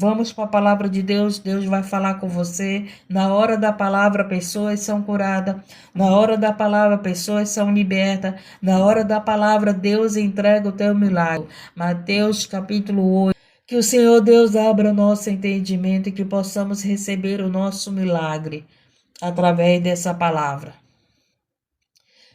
Vamos para a palavra de Deus, Deus vai falar com você. Na hora da palavra, pessoas são curadas. Na hora da palavra, pessoas são libertas. Na hora da palavra, Deus entrega o teu milagre. Mateus capítulo 8. Que o Senhor Deus abra nosso entendimento e que possamos receber o nosso milagre através dessa palavra.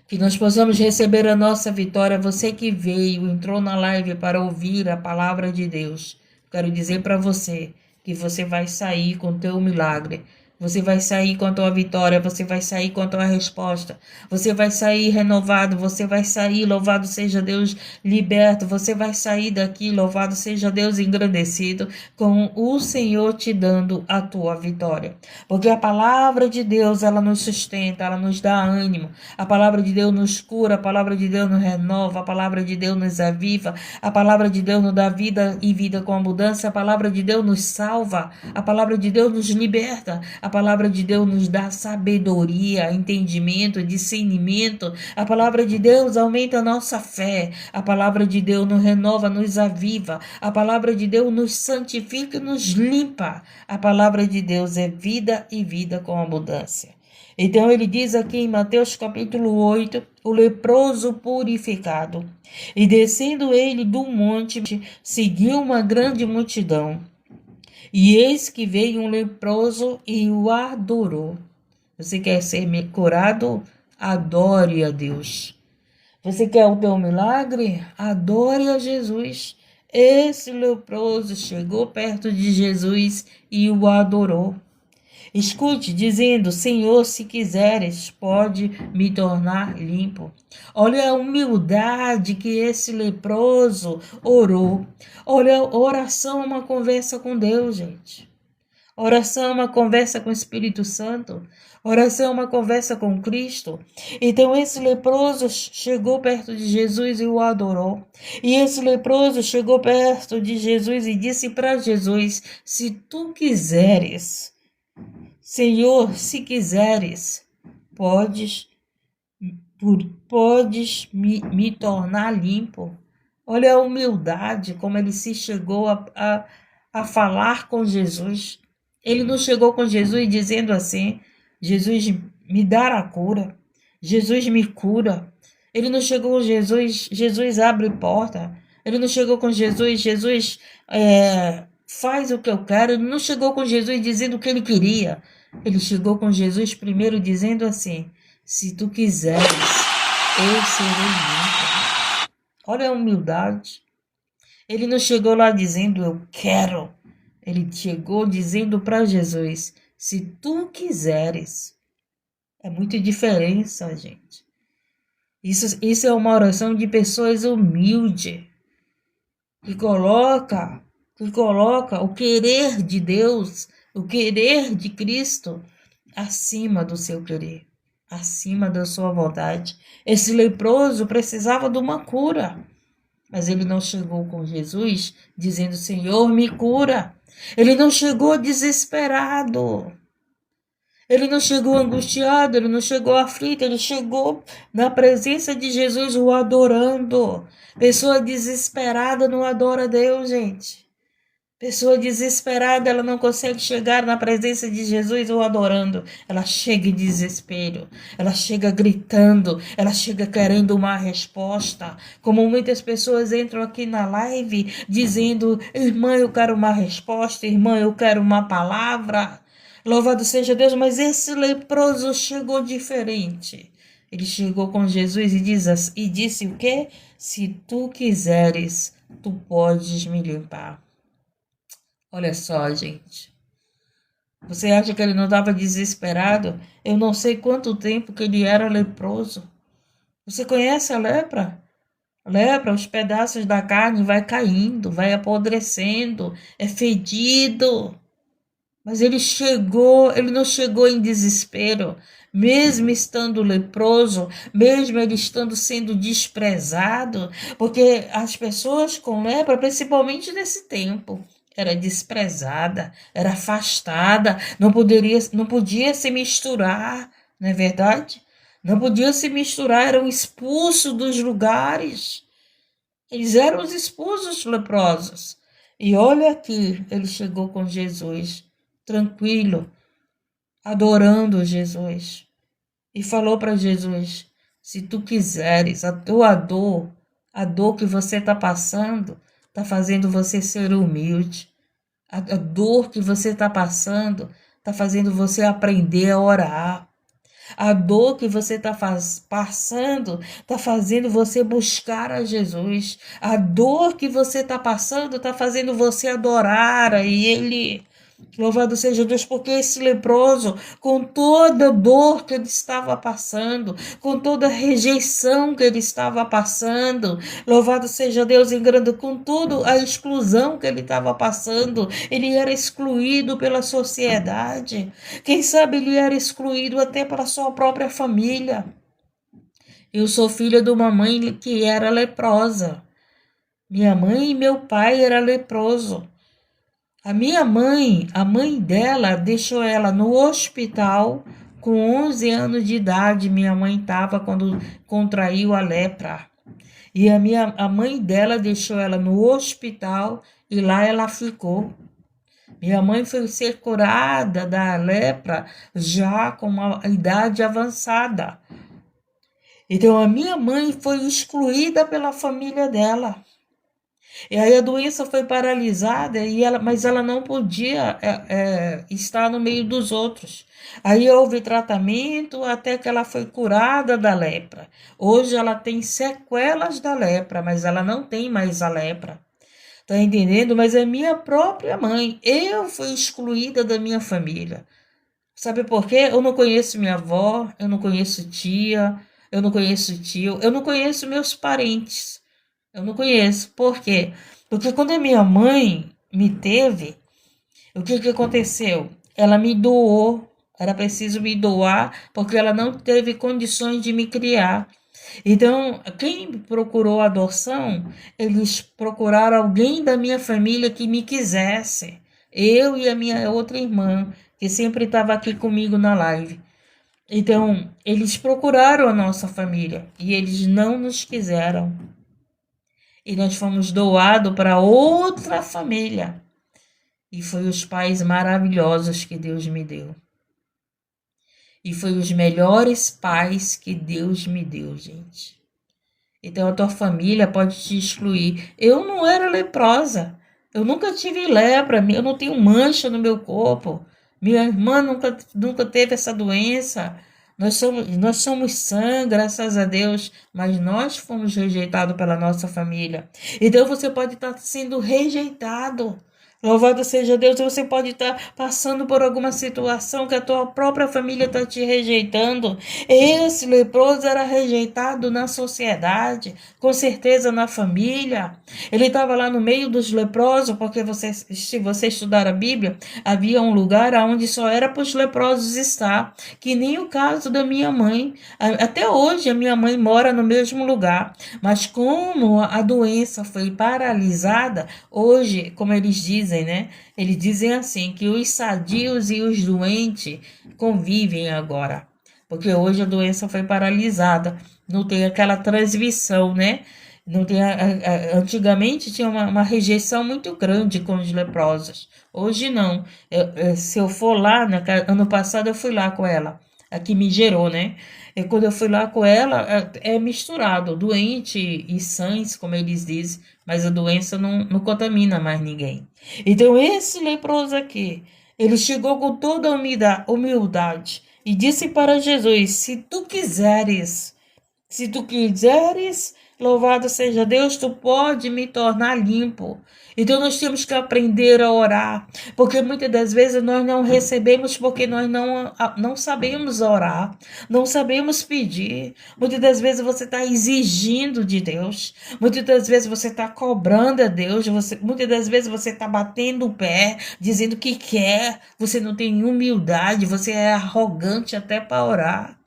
Que nós possamos receber a nossa vitória. Você que veio, entrou na live para ouvir a palavra de Deus. Quero dizer para você que você vai sair com o teu milagre. Você vai sair com a tua vitória, você vai sair com a tua resposta. Você vai sair renovado, você vai sair, louvado seja Deus, liberto. Você vai sair daqui, louvado seja Deus, engrandecido, com o Senhor te dando a tua vitória. Porque a palavra de Deus, ela nos sustenta, ela nos dá ânimo. A palavra de Deus nos cura, a palavra de Deus nos renova, a palavra de Deus nos aviva, a palavra de Deus nos dá vida e vida com abundância, a palavra de Deus nos salva, a palavra de Deus nos liberta, a palavra de Deus nos dá sabedoria, entendimento, discernimento, a palavra de Deus aumenta a nossa fé, a palavra de Deus nos renova, nos aviva, a palavra de Deus nos santifica e nos limpa, a palavra de Deus é vida e vida com abundância. Então ele diz aqui em Mateus capítulo 8, o leproso purificado. E descendo ele do monte, seguiu uma grande multidão. E eis que veio um leproso e o adorou. Você quer ser curado? Adore a Deus. Você quer o teu milagre? Adore a Jesus. Esse leproso chegou perto de Jesus e o adorou. Escute, dizendo: Senhor, se quiseres, pode me tornar limpo. Olha a humildade que esse leproso orou. Olha, oração é uma conversa com Deus, gente. Oração é uma conversa com o Espírito Santo. Oração é uma conversa com Cristo. Então esse leproso chegou perto de Jesus e o adorou. E esse leproso chegou perto de Jesus e disse para Jesus: se tu quiseres, Senhor, se quiseres, podes me tornar limpo. Olha a humildade, como ele se chegou a falar com Jesus. Ele não chegou com Jesus dizendo assim: Jesus me dá a cura, Jesus me cura. Ele não chegou com Jesus, Jesus abre porta. Ele não chegou com Jesus, Jesus faz o que eu quero. Ele não chegou com Jesus dizendo o que ele queria. Ele chegou com Jesus primeiro dizendo assim: se tu quiseres, eu serei limpo. Olha a humildade. Ele não chegou lá dizendo eu quero. Ele chegou dizendo para Jesus: se tu quiseres. É muita diferença, gente. Isso é uma oração de pessoas humildes, que coloca o querer de Deus, o querer de Cristo acima do seu querer, acima da sua vontade. Esse leproso precisava de uma cura, mas ele não chegou com Jesus dizendo: Senhor, me cura. Ele não chegou desesperado. Ele não chegou angustiado, ele não chegou aflito, ele chegou na presença de Jesus o adorando. Pessoa desesperada não adora a Deus, gente. Pessoa desesperada, ela não consegue chegar na presença de Jesus o adorando. Ela chega em desespero, ela chega gritando, ela chega querendo uma resposta. Como muitas pessoas entram aqui na live dizendo: irmã, eu quero uma resposta, irmã, eu quero uma palavra. Louvado seja Deus, mas esse leproso chegou diferente. Ele chegou com Jesus e disse o quê? Se tu quiseres, tu podes me limpar. Olha só, gente. Você acha que ele não estava desesperado? Eu não sei quanto tempo que ele era leproso. Você conhece a lepra? Lepra, os pedaços da carne vai caindo, vai apodrecendo, é fedido. Mas ele não chegou em desespero, mesmo estando leproso, mesmo ele estando sendo desprezado, porque as pessoas com lepra, principalmente nesse tempo, era desprezada, era afastada, não podia se misturar, não é verdade? Não podia se misturar, eram expulsos dos lugares. Eles eram os expulsos leprosos. E olha aqui, ele chegou com Jesus, tranquilo, adorando Jesus. E falou para Jesus: se tu quiseres, a dor que você está passando, está fazendo você ser humilde. A dor que você está passando está fazendo você aprender a orar. A dor que você está passando está fazendo você buscar a Jesus. A dor que você está passando está fazendo você adorar a Ele. Louvado seja Deus, porque esse leproso, com toda a dor que ele estava passando, com toda a rejeição que ele estava passando, louvado seja Deus em grande, com toda a exclusão que ele estava passando, ele era excluído pela sociedade. Quem sabe ele era excluído até pela sua própria família. Eu sou filha de uma mãe que era leprosa. Minha mãe e meu pai eram leprosos. A minha mãe, a mãe dela, deixou ela no hospital com 11 anos de idade. Minha mãe estava quando contraiu a lepra. E a mãe dela deixou ela no hospital e lá ela ficou. Minha mãe foi ser curada da lepra já com uma idade avançada. Então a minha mãe foi excluída pela família dela. E aí a doença foi paralisada, mas ela não podia estar no meio dos outros. Aí houve tratamento até que ela foi curada da lepra. Hoje ela tem sequelas da lepra, mas ela não tem mais a lepra. Tá entendendo? Mas é minha própria mãe. Eu fui excluída da minha família. Sabe por quê? Eu não conheço minha avó, eu não conheço tia, eu não conheço tio, eu não conheço meus parentes. Eu não conheço. Por quê? Porque quando a minha mãe me teve, o que que aconteceu? Ela me doou. Era preciso me doar porque ela não teve condições de me criar. Então, quem procurou adoção, eles procuraram alguém da minha família que me quisesse. Eu e a minha outra irmã, que sempre estava aqui comigo na live. Então, eles procuraram a nossa família e eles não nos quiseram. E nós fomos doados para outra família. E foi os pais maravilhosos que Deus me deu. E foi os melhores pais que Deus me deu, gente. Então a tua família pode te excluir. Eu não era leprosa. Eu nunca tive lepra. Eu não tenho mancha no meu corpo. Minha irmã nunca teve essa doença. Nós somos sã, graças a Deus, mas nós fomos rejeitados pela nossa família. Então você pode estar sendo rejeitado. Louvado seja Deus, você pode estar passando por alguma situação que a tua própria família está te rejeitando. Esse leproso era rejeitado na sociedade, com certeza na família. Ele estava lá no meio dos leprosos, porque se você estudar a Bíblia, havia um lugar onde só era para os leprosos estar, que nem o caso da minha mãe. Até hoje a minha mãe mora no mesmo lugar, mas como a doença foi paralisada, hoje, como eles dizem, né? Eles dizem assim, que os sadios e os doentes convivem agora. Porque hoje a doença foi paralisada. Não tem aquela transmissão, né? Não tem antigamente tinha uma rejeição muito grande com os leprosos. Hoje não. Se eu for lá, né, ano passado eu fui lá com ela, a que me gerou, né? E quando eu fui lá com ela, é misturado, doente e sãs, como eles dizem, mas a doença não contamina mais ninguém. Então, esse leproso aqui, ele chegou com toda a humildade e disse para Jesus: se tu quiseres, louvado seja Deus, tu pode me tornar limpo. Então nós temos que aprender a orar, porque muitas das vezes nós não recebemos porque nós não sabemos orar, não sabemos pedir. Muitas das vezes você está exigindo de Deus, muitas das vezes você está cobrando a Deus, muitas das vezes você está batendo o pé, dizendo que quer, você não tem humildade, você é arrogante até para orar.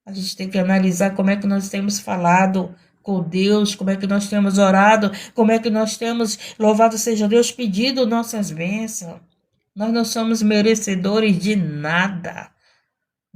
A gente tem que analisar como é que nós temos falado com Deus, como é que nós temos orado, como é que nós temos, louvado seja Deus, pedido nossas bênçãos. Nós não somos merecedores de nada.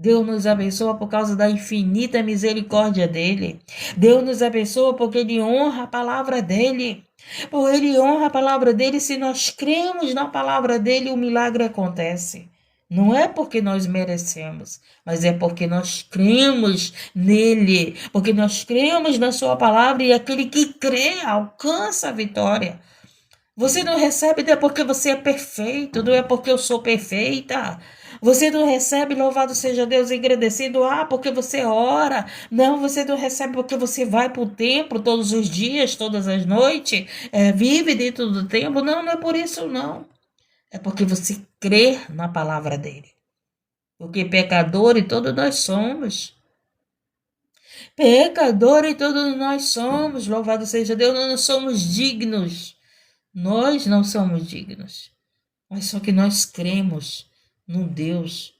Deus nos abençoa por causa da infinita misericórdia dele. Deus nos abençoa porque ele honra a palavra dele. Por ele honra a palavra dele, se nós cremos na palavra dele, o milagre acontece. Não é porque nós merecemos, mas é porque nós cremos nele, porque nós cremos na sua palavra e aquele que crê alcança a vitória. Você não recebe não é porque você é perfeito, não é porque eu sou perfeita. Você não recebe, louvado seja Deus, agradecido, porque você ora. Não, você não recebe porque você vai para o templo todos os dias, todas as noites, vive dentro do templo. Não, não é por isso, não. É porque você crê na palavra dele. Porque pecador e todos nós somos. Pecador e todos nós somos, louvado seja Deus, nós não somos dignos. Nós não somos dignos, mas só que nós cremos no Deus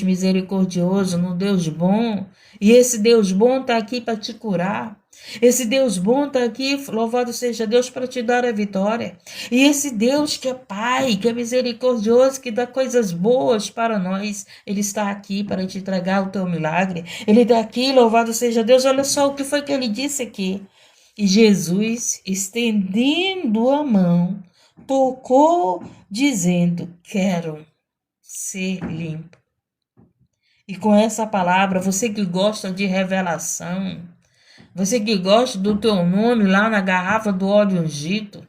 misericordioso, no Deus bom. E esse Deus bom está aqui para te curar. Esse Deus bom está aqui, louvado seja Deus, para te dar a vitória. E esse Deus que é Pai, que é misericordioso, que dá coisas boas para nós, Ele está aqui para te entregar o teu milagre. Ele está aqui, louvado seja Deus. Olha só o que foi que Ele disse aqui. E Jesus, estendendo a mão, tocou, dizendo: quero ser limpo. E com essa palavra, você que gosta de revelação, você que gosta do teu nome lá na garrafa do óleo ungido,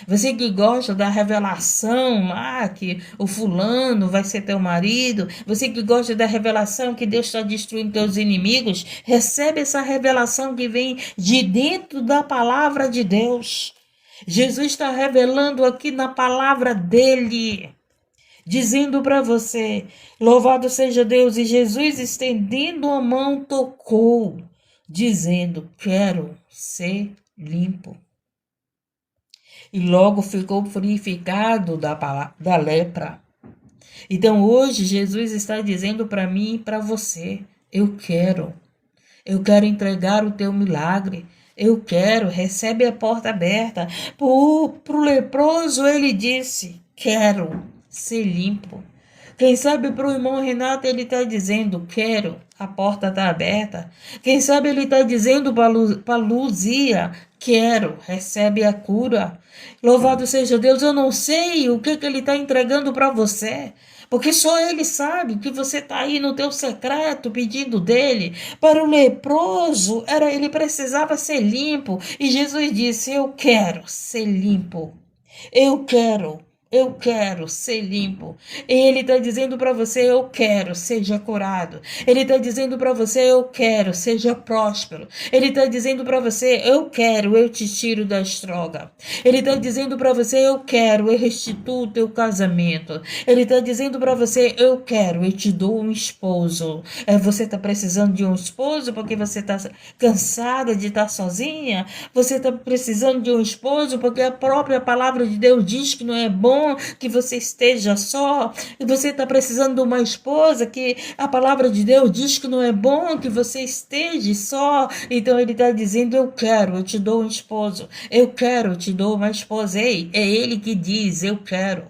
você que gosta da revelação lá que o fulano vai ser teu marido, você que gosta da revelação que Deus está destruindo teus inimigos, recebe essa revelação que vem de dentro da palavra de Deus. Jesus está revelando aqui na palavra dele, dizendo para você: louvado seja Deus. E Jesus, estendendo a mão, tocou, dizendo: quero ser limpo. E logo ficou purificado da lepra. Então hoje Jesus está dizendo para mim e para você: eu quero entregar o teu milagre, eu quero, recebe a porta aberta. Para o leproso ele disse: quero ser limpo. Quem sabe para o irmão Renato ele está dizendo: quero, a porta está aberta. Quem sabe ele está dizendo para Luzia: quero, recebe a cura. Louvado seja Deus. Eu não sei o que ele está entregando para você, porque só ele sabe que você está aí no teu secreto pedindo dele. Para o leproso, ele precisava ser limpo. E Jesus disse: eu quero ser limpo. Eu quero ser limpo. E ele está dizendo para você: eu quero, seja curado. Ele está dizendo para você: eu quero, seja próspero. Ele está dizendo para você: eu quero, eu te tiro da droga. Ele está dizendo para você: eu quero, eu restituo o teu casamento. Ele está dizendo para você: eu quero, eu te dou um esposo. Você está precisando de um esposo porque você está cansada de estar sozinha? Você está precisando de um esposo porque a própria palavra de Deus diz que não é bom que você esteja só, e você está precisando de uma esposa que a palavra de Deus diz que não é bom que você esteja só. Então ele está dizendo: eu quero, eu te dou um esposo, eu quero, eu te dou uma esposa. Ei, é ele que diz: eu quero.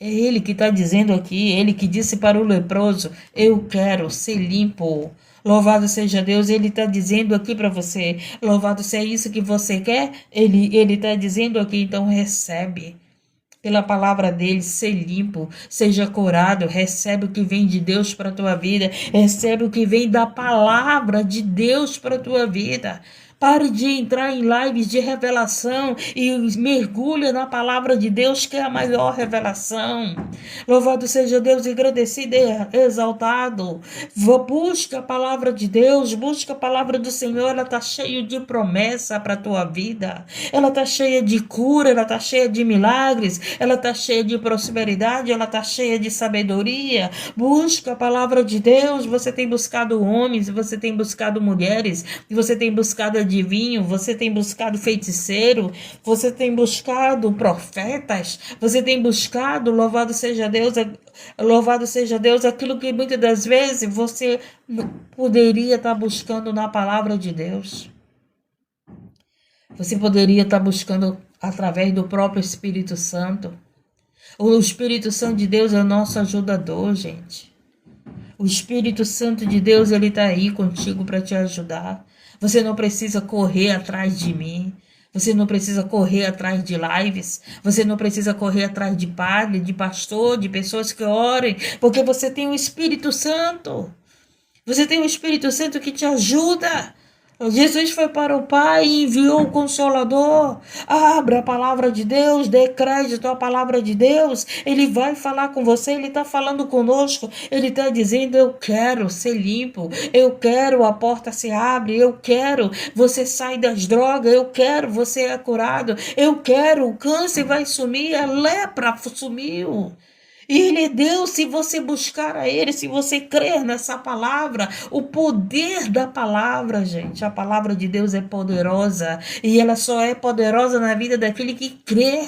É ele que está dizendo aqui, ele que disse para o leproso: eu quero ser limpo. Louvado seja Deus. Ele está dizendo aqui para você: louvado seja isso que você quer. Ele está dizendo aqui, então recebe. Pela palavra dele, ser limpo, seja curado, recebe o que vem de Deus para a tua vida, recebe o que vem da palavra de Deus para a tua vida. Pare de entrar em lives de revelação e mergulha na palavra de Deus, que é a maior revelação. Louvado seja Deus, agradecido e exaltado. Busca a palavra de Deus, busca a palavra do Senhor. Ela está cheia de promessa para a tua vida. Ela está cheia de cura, ela está cheia de milagres, ela está cheia de prosperidade, ela está cheia de sabedoria. Busca a palavra de Deus. Você tem buscado homens, você tem buscado mulheres, você tem buscado adivinho, você tem buscado feiticeiro, você tem buscado profetas, você tem buscado, louvado seja Deus, aquilo que muitas das vezes você poderia estar buscando na palavra de Deus. Você poderia estar buscando através do próprio Espírito Santo. O Espírito Santo de Deus é o nosso ajudador, gente. O Espírito Santo de Deus, ele está aí contigo para te ajudar. Você não precisa correr atrás de mim. Você não precisa correr atrás de lives. Você não precisa correr atrás de padre, de pastor, de pessoas que orem, porque você tem o Espírito Santo. Você tem o Espírito Santo que te ajuda. Jesus foi para o Pai e enviou o Consolador. Abra a palavra de Deus, dê crédito à palavra de Deus. Ele vai falar com você, ele está falando conosco. Ele está dizendo: eu quero ser limpo, eu quero a porta se abre, eu quero você sair das drogas, eu quero você é curado, eu quero o câncer vai sumir, a lepra sumiu. E ele é Deus, se você buscar a ele, se você crer nessa palavra, o poder da palavra, gente, a palavra de Deus é poderosa, e ela só é poderosa na vida daquele que crê.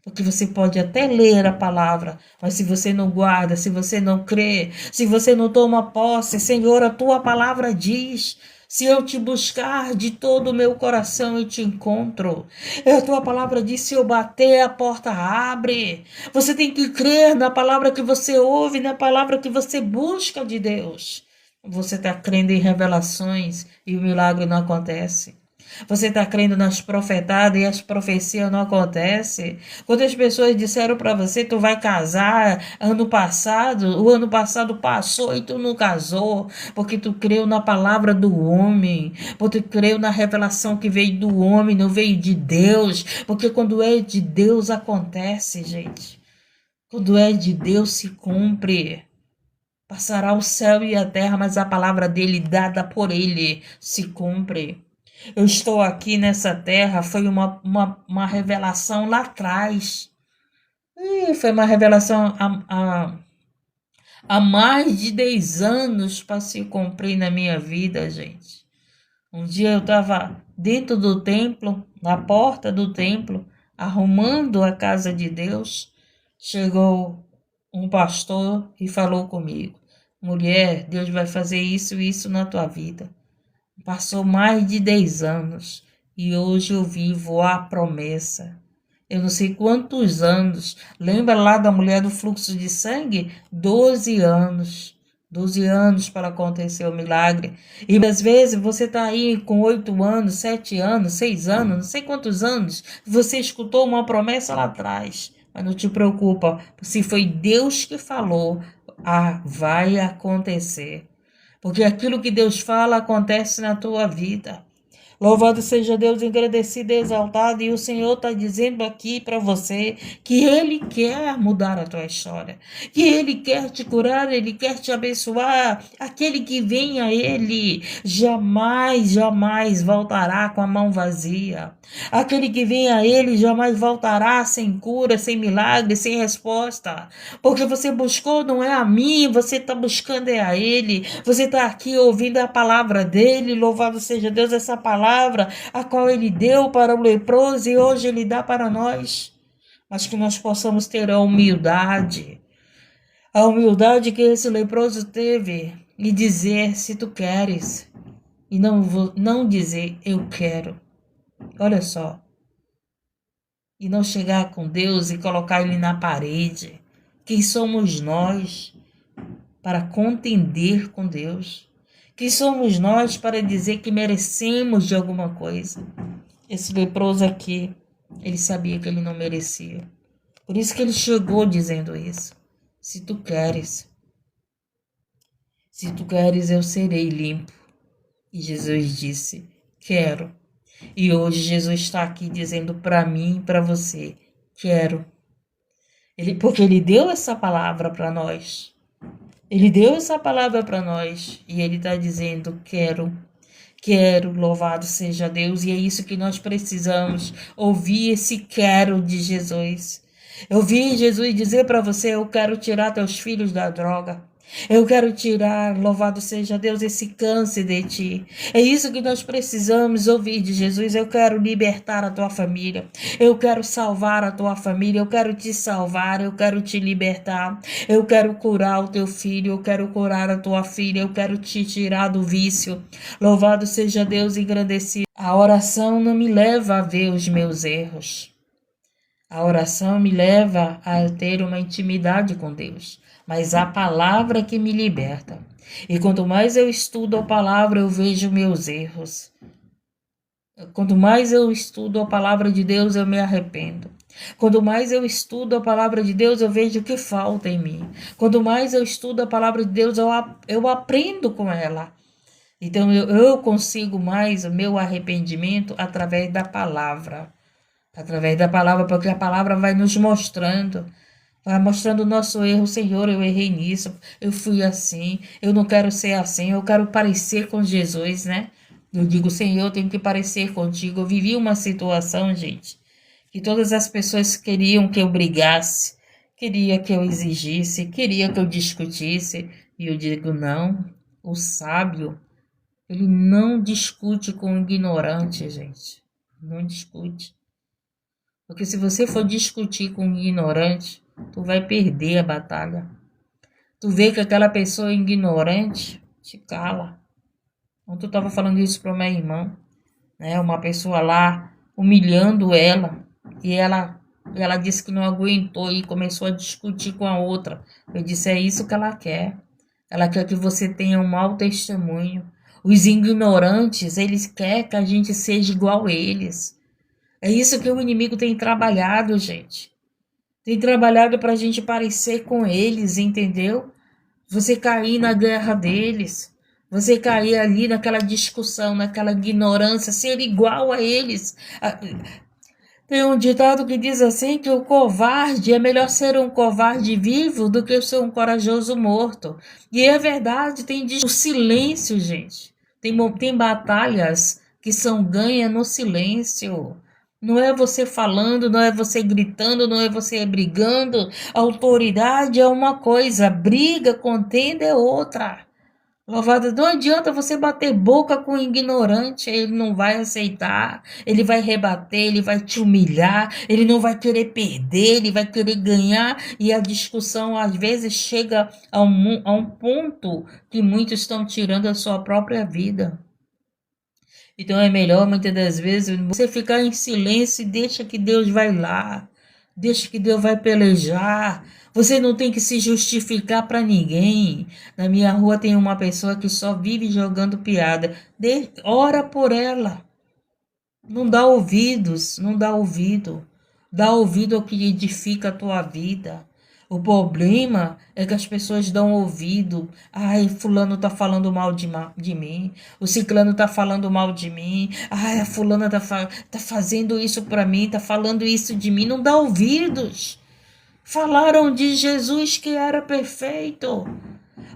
Porque você pode até ler a palavra, mas se você não guarda, se você não crê, se você não toma posse, Senhor, a tua palavra diz: se eu te buscar de todo o meu coração, eu te encontro. A tua palavra diz: se eu bater, a porta abre. Você tem que crer na palavra que você ouve, na palavra que você busca de Deus. Você está crendo em revelações e o milagre não acontece. Você está crendo nas profetadas e as profecias não acontecem. Quantas pessoas disseram para você: tu vai casar ano passado, o ano passado passou e tu não casou, porque tu creu na palavra do homem, porque tu creu na revelação que veio do homem, não veio de Deus, porque quando é de Deus acontece, gente. Quando é de Deus se cumpre. Passará o céu e a terra, mas a palavra dele, dada por ele, se cumpre. Eu estou aqui nessa terra, foi uma revelação lá atrás. Foi uma revelação há mais de 10 anos para se cumprir na minha vida, gente. Um dia eu estava dentro do templo, na porta do templo, arrumando a casa de Deus. Chegou um pastor e falou comigo: mulher, Deus vai fazer isso e isso na tua vida. Passou mais de 10 anos e hoje eu vivo a promessa. Eu não sei quantos anos. Lembra lá da mulher do fluxo de sangue? 12 anos. 12 anos para acontecer o milagre. E às vezes você está aí com 8 anos, 7 anos, 6 anos, não sei quantos anos. Você escutou uma promessa lá atrás. Mas não te preocupa, se foi Deus que falou, vai acontecer. Porque aquilo que Deus fala acontece na tua vida. Louvado seja Deus, engrandecido e exaltado. E o Senhor está dizendo aqui para você que Ele quer mudar a tua história. Que Ele quer te curar, Ele quer te abençoar. Aquele que vem a Ele jamais, jamais voltará com a mão vazia. Aquele que vem a Ele jamais voltará sem cura, sem milagre, sem resposta. Porque você buscou não é a mim, você está buscando é a Ele. Você está aqui ouvindo a palavra dEle. Louvado seja Deus, essa palavra a qual ele deu para o leproso e hoje ele dá para nós. Mas que nós possamos ter a humildade que esse leproso teve e dizer: se tu queres, e não dizer eu quero. Olha só. E não chegar com Deus e colocar ele na parede. Quem somos nós para contender com Deus? Quem somos nós para dizer que merecemos de alguma coisa? Esse leproso aqui, ele sabia que ele não merecia. Por isso que ele chegou dizendo isso. Se tu queres, eu serei limpo. E Jesus disse: quero. E hoje Jesus está aqui dizendo para mim e para você: quero. Porque ele deu essa palavra para nós. Ele deu essa palavra para nós e ele está dizendo: quero, louvado seja Deus. E é isso que nós precisamos, ouvir esse quero de Jesus. Eu vi Jesus dizer para você: eu quero tirar teus filhos da droga. Eu quero tirar, louvado seja Deus, esse câncer de ti. É isso que nós precisamos ouvir de Jesus. Eu quero libertar a tua família. Eu quero salvar a tua família. Eu quero te salvar. Eu quero te libertar. Eu quero curar o teu filho. Eu quero curar a tua filha. Eu quero te tirar do vício. Louvado seja Deus, engrandecido. A oração não me leva a ver os meus erros. A oração me leva a ter uma intimidade com Deus, mas a palavra que me liberta. E quanto mais eu estudo a palavra, eu vejo meus erros. Quanto mais eu estudo a palavra de Deus, eu me arrependo. Quanto mais eu estudo a palavra de Deus, eu vejo o que falta em mim. Quanto mais eu estudo a palavra de Deus, eu aprendo com ela. Então eu consigo mais o meu arrependimento através da palavra. Através da palavra, porque a palavra vai nos mostrando. Vai mostrando o nosso erro. Senhor, eu errei nisso. Eu fui assim. Eu não quero ser assim. Eu quero parecer com Jesus, né? Eu digo, Senhor, eu tenho que parecer contigo. Eu vivi uma situação, gente, que todas as pessoas queriam que eu brigasse, queria que eu exigisse, queria que eu discutisse. E eu digo, não. O sábio, ele não discute com o ignorante, gente. Não discute. Porque se você for discutir com um ignorante, tu vai perder a batalha. Tu vê que aquela pessoa ignorante te cala. Ontem eu estava falando isso para o meu irmão, né? Uma pessoa lá humilhando ela, e ela disse que não aguentou e começou a discutir com a outra. Eu disse, é isso que ela quer. Ela quer que você tenha um mau testemunho. Os ignorantes, eles querem que a gente seja igual a eles. É isso que o inimigo tem trabalhado, gente. Tem trabalhado para a gente parecer com eles, entendeu? Você cair na guerra deles. Você cair ali naquela discussão, naquela ignorância, ser igual a eles. Tem um ditado que diz assim que o covarde é melhor ser um covarde vivo do que ser um corajoso morto. E é verdade, tem o silêncio, gente. Tem batalhas que são ganhas no silêncio. Não é você falando, não é você gritando, não é você brigando. Autoridade é uma coisa, briga, contenda é outra. Louvado, não adianta você bater boca com o ignorante, ele não vai aceitar, ele vai rebater, ele vai te humilhar, ele não vai querer perder, ele vai querer ganhar, e a discussão às vezes chega a um ponto que muitos estão tirando a sua própria vida. Então é melhor, muitas das vezes, você ficar em silêncio e deixa que Deus vai lá. Deixa que Deus vai pelejar. Você não tem que se justificar para ninguém. Na minha rua tem uma pessoa que só vive jogando piada. Ora por ela. Não dá ouvidos, não dá ouvido. Dá ouvido ao que edifica a tua vida. O problema é que as pessoas dão ouvido. Ai, fulano tá falando mal de mim. O ciclano tá falando mal de mim. Ai, a fulana tá fazendo isso para mim, tá falando isso de mim. Não dá ouvidos. Falaram de Jesus que era perfeito.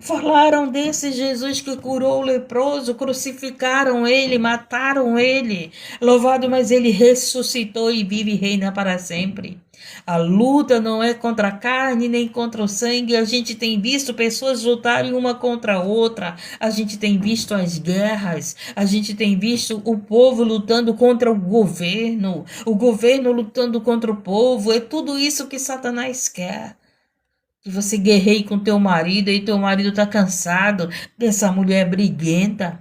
Falaram desse Jesus que curou o leproso, crucificaram ele, mataram ele. Louvado, mas ele ressuscitou e vive e reina para sempre. A luta não é contra a carne nem contra o sangue. A gente tem visto pessoas lutarem uma contra a outra. A gente tem visto as guerras. A gente tem visto o povo lutando contra o governo lutando contra o povo. É tudo isso que Satanás quer. Que você guerreie com teu marido e teu marido tá cansado dessa mulher briguenta.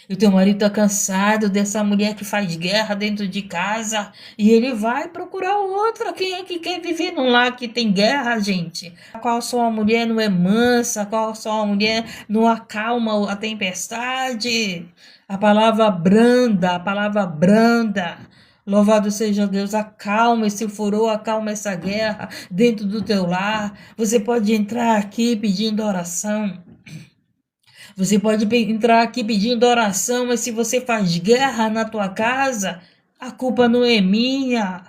E o teu marido tá cansado dessa mulher que faz guerra dentro de casa. E ele vai procurar outra. Quem é que quer viver num lar que tem guerra, gente? Qual só a mulher não é mansa? Qual só a mulher não acalma a tempestade? A palavra branda, a palavra branda. Louvado seja Deus, acalma esse furor, acalma essa guerra dentro do teu lar. Você pode entrar aqui pedindo oração. Você pode entrar aqui pedindo oração, mas se você faz guerra na tua casa, a culpa não é minha.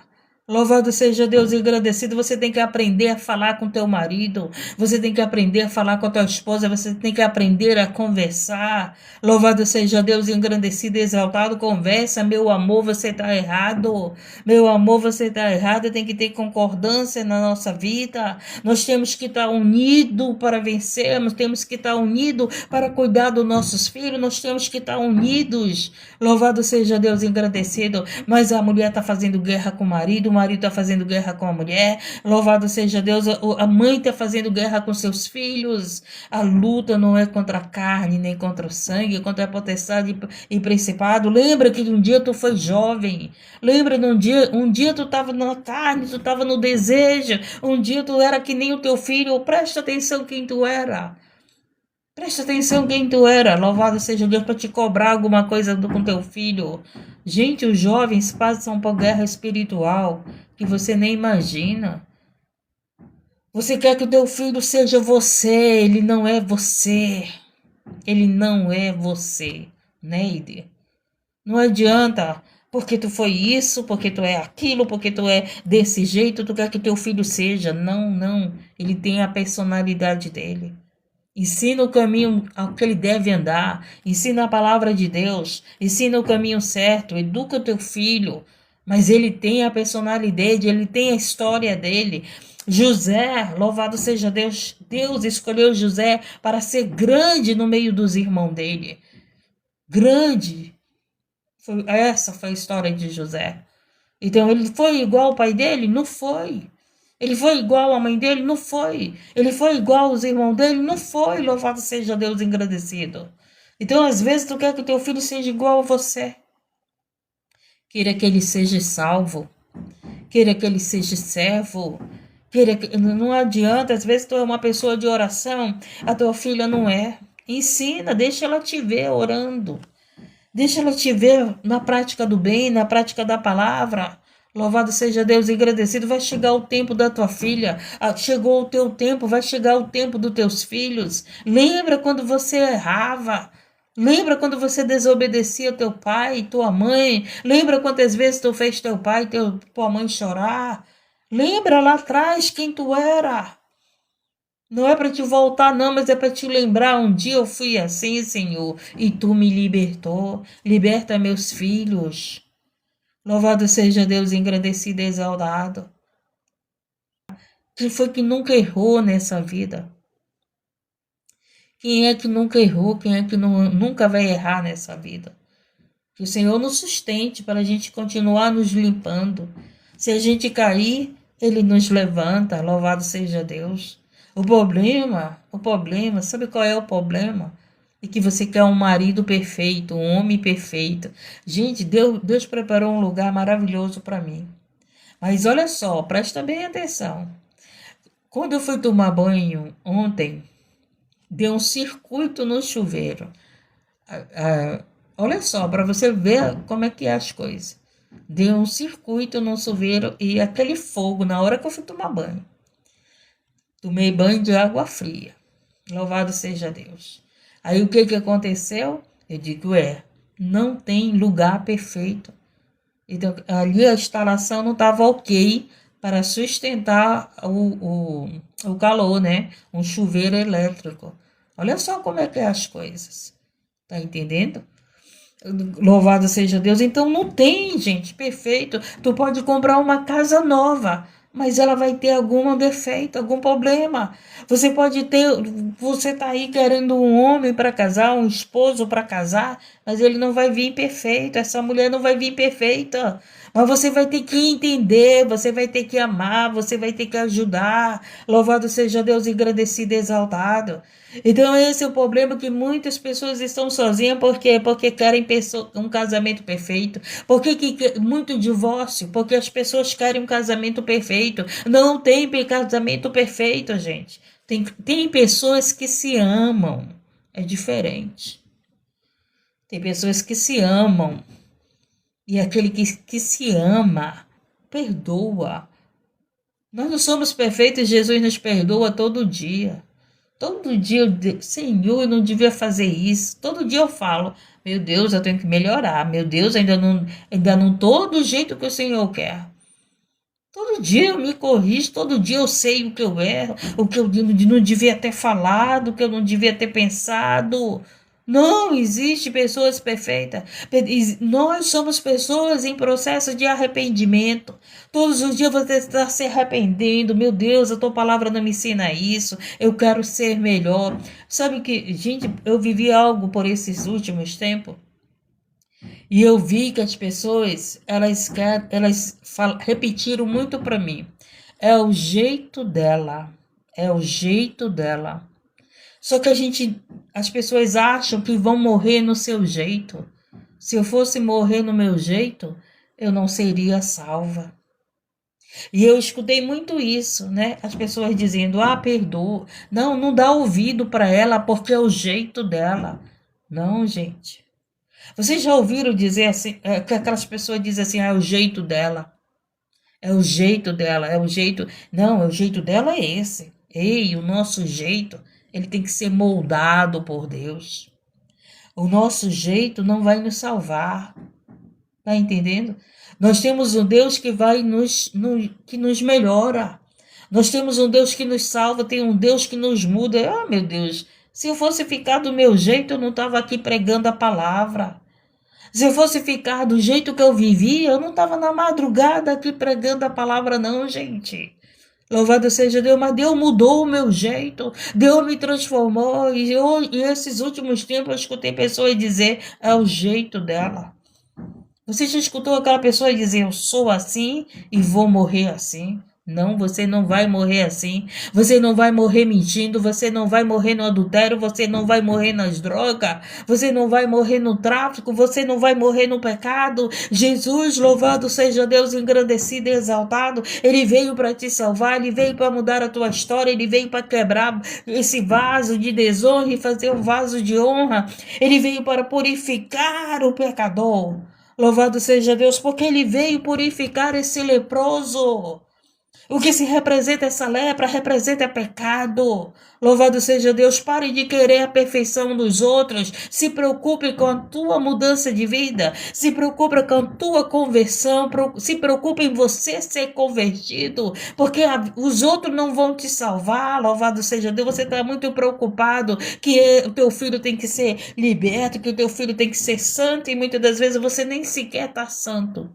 Louvado seja Deus, agradecido. Você tem que aprender a falar com teu marido. Você tem que aprender a falar com a tua esposa. Você tem que aprender a conversar. Louvado seja Deus, engrandecido e exaltado. Conversa, meu amor, você está errado. Meu amor, você está errado. Tem que ter concordância na nossa vida. Nós temos que estar unidos para vencermos. Temos que estar unidos para cuidar dos nossos filhos. Nós temos que estar unidos. Louvado seja Deus, engrandecido. Mas a mulher está fazendo guerra com o marido. marido está fazendo guerra com a mulher, louvado seja Deus, a mãe está fazendo guerra com seus filhos. A luta não é contra a carne, nem contra o sangue, é contra a potestade e principado. Lembra que um dia tu foi jovem, lembra de um dia tu estava na carne, tu estava no desejo, um dia tu era que nem o teu filho. Presta atenção quem tu era. Presta atenção quem tu era, louvado seja Deus, para te cobrar alguma coisa com teu filho. Gente, os jovens passam por guerra espiritual que você nem imagina. Você quer que o teu filho seja você, ele não é você. Ele não é você, Neide. Não adianta, porque tu foi isso, porque tu é aquilo, porque tu é desse jeito, tu quer que teu filho seja. Não, não, ele tem a personalidade dele. Ensina o caminho ao que ele deve andar, ensina a palavra de Deus, ensina o caminho certo, educa o teu filho, mas ele tem a personalidade, ele tem a história dele. José, louvado seja Deus, Deus escolheu José para ser grande no meio dos irmãos dele. Grande. Essa foi a história de José. Então ele foi igual ao pai dele? Não foi. Ele foi igual à mãe dele? Não foi. Ele foi igual aos irmãos dele? Não foi. Louvado seja Deus engrandecido. Então, às vezes, tu quer que o teu filho seja igual a você. Queira que ele seja salvo. Queira que ele seja servo. Queira que... Não adianta, às vezes tu é uma pessoa de oração, a tua filha não é. Ensina, deixa ela te ver orando. Deixa ela te ver na prática do bem, na prática da palavra. Louvado seja Deus, agradecido. Vai chegar o tempo da tua filha. Chegou o teu tempo, vai chegar o tempo dos teus filhos. Lembra quando você errava? Lembra quando você desobedecia teu pai e tua mãe? Lembra quantas vezes tu fez teu pai e tua mãe chorar? Lembra lá atrás quem tu era? Não é para te voltar, não, mas é para te lembrar. Um dia eu fui assim, Senhor, e tu me libertou. Liberta meus filhos. Louvado seja Deus, engrandecido e exaltado. Quem foi que nunca errou nessa vida? Quem é que nunca errou? Quem é que nunca vai errar nessa vida? Que o Senhor nos sustente para a gente continuar nos limpando. Se a gente cair, Ele nos levanta. Louvado seja Deus. O problema, sabe qual é o problema? É que você quer um marido perfeito, um homem perfeito. Gente, Deus preparou um lugar maravilhoso para mim. Mas olha só, presta bem atenção. Quando eu fui tomar banho ontem, deu um circuito no chuveiro. Olha só, para você ver como é que é as coisas. Deu um circuito no chuveiro e aquele fogo na hora que eu fui tomar banho. Tomei banho de água fria. Louvado seja Deus. Aí o que aconteceu? Eu digo, não tem lugar perfeito. Então, ali a instalação não estava ok para sustentar o calor, né? Um chuveiro elétrico. Olha só como é que é as coisas. Tá entendendo? Louvado seja Deus. Então não tem, gente, perfeito. Tu pode comprar uma casa nova, mas ela vai ter algum defeito, algum problema. Você tá aí querendo um homem para casar, um esposo para casar, mas ele não vai vir perfeito, essa mulher não vai vir perfeita. Mas você vai ter que entender, você vai ter que amar, você vai ter que ajudar. Louvado seja Deus, engrandecido e exaltado. Então esse é o problema, que muitas pessoas estão sozinhas porque querem um casamento perfeito. Por que muito divórcio? Porque as pessoas querem um casamento perfeito. Não tem casamento perfeito, gente. Tem pessoas que se amam. É diferente. Tem pessoas que se amam. E aquele que se ama, perdoa. Nós não somos perfeitos, Jesus nos perdoa todo dia. Todo dia eu digo, Senhor, eu não devia fazer isso. Todo dia eu falo, meu Deus, eu tenho que melhorar. Meu Deus, ainda não tô do jeito que o Senhor quer. Todo dia eu me corrijo, todo dia eu sei o que eu erro, o que eu não devia ter falado, o que eu não devia ter pensado. Não existe pessoas perfeitas. Nós somos pessoas em processo de arrependimento. Todos os dias você está se arrependendo. Meu Deus, a tua palavra não me ensina isso. Eu quero ser melhor. Sabe que, gente, eu vivi algo por esses últimos tempos. E eu vi que as pessoas, repetiram muito para mim. É o jeito dela. É o jeito dela. Só que as pessoas acham que vão morrer no seu jeito. Se eu fosse morrer no meu jeito, eu não seria salva. E eu escutei muito isso, né? As pessoas dizendo: "Ah, perdoa. Não, não dá ouvido para ela porque é o jeito dela." Não, gente. Vocês já ouviram dizer assim, que aquelas pessoas dizem assim: "Ah, é o jeito dela. É o jeito dela, é o jeito." Não, o jeito dela é esse. Ei, o nosso jeito, ele tem que ser moldado por Deus. O nosso jeito não vai nos salvar. Tá entendendo? Nós temos um Deus que que nos melhora. Nós temos um Deus que nos salva, tem um Deus que nos muda. Ah, meu Deus, se eu fosse ficar do meu jeito, eu não estava aqui pregando a palavra. Se eu fosse ficar do jeito que eu vivia, eu não estava na madrugada aqui pregando a palavra, não, gente. Louvado seja Deus, mas Deus mudou o meu jeito, Deus me transformou, e esses últimos tempos eu escutei pessoas dizer: "É o jeito dela." Você já escutou aquela pessoa dizer: "Eu sou assim e vou morrer assim"? Não, você não vai morrer assim. Você não vai morrer mentindo, você não vai morrer no adultério, você não vai morrer nas drogas, você não vai morrer no tráfico, você não vai morrer no pecado. Jesus, louvado seja Deus, engrandecido e exaltado, ele veio para te salvar, ele veio para mudar a tua história, ele veio para quebrar esse vaso de desonra e fazer um vaso de honra. Ele veio para purificar o pecador. Louvado seja Deus, porque ele veio purificar esse leproso. O que se representa essa lepra representa pecado. Louvado seja Deus. Pare de querer a perfeição dos outros. Se preocupe com a tua mudança de vida. Se preocupe com a tua conversão. Se preocupe em você ser convertido. Porque os outros não vão te salvar. Louvado seja Deus. Você está muito preocupado que o teu filho tem que ser liberto, que o teu filho tem que ser santo. E muitas das vezes você nem sequer está santo.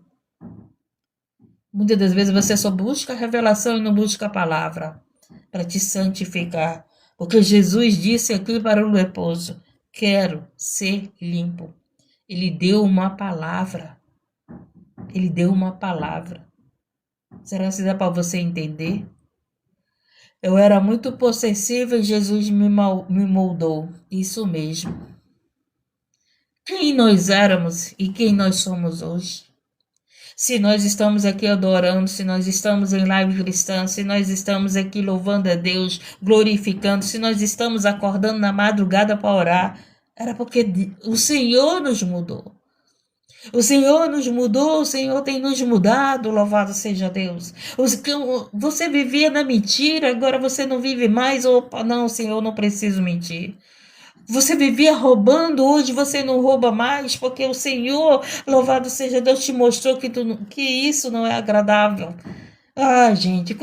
Muitas das vezes você só busca a revelação e não busca a palavra para te santificar. Porque Jesus disse aqui para o leproso: "Quero ser limpo." Ele deu uma palavra. Ele deu uma palavra. Será que dá para você entender? Eu era muito possessiva e Jesus me moldou. Isso mesmo. Quem nós éramos e quem nós somos hoje? Se nós estamos aqui adorando, se nós estamos em live cristã, se nós estamos aqui louvando a Deus, glorificando, se nós estamos acordando na madrugada para orar, era porque o Senhor nos mudou. O Senhor nos mudou, o Senhor tem nos mudado, louvado seja Deus. Você vivia na mentira, agora você não vive mais. Opa, não, Senhor, não preciso mentir. Você vivia roubando, hoje você não rouba mais, porque o Senhor, louvado seja Deus, te mostrou que isso não é agradável. Ah, gente,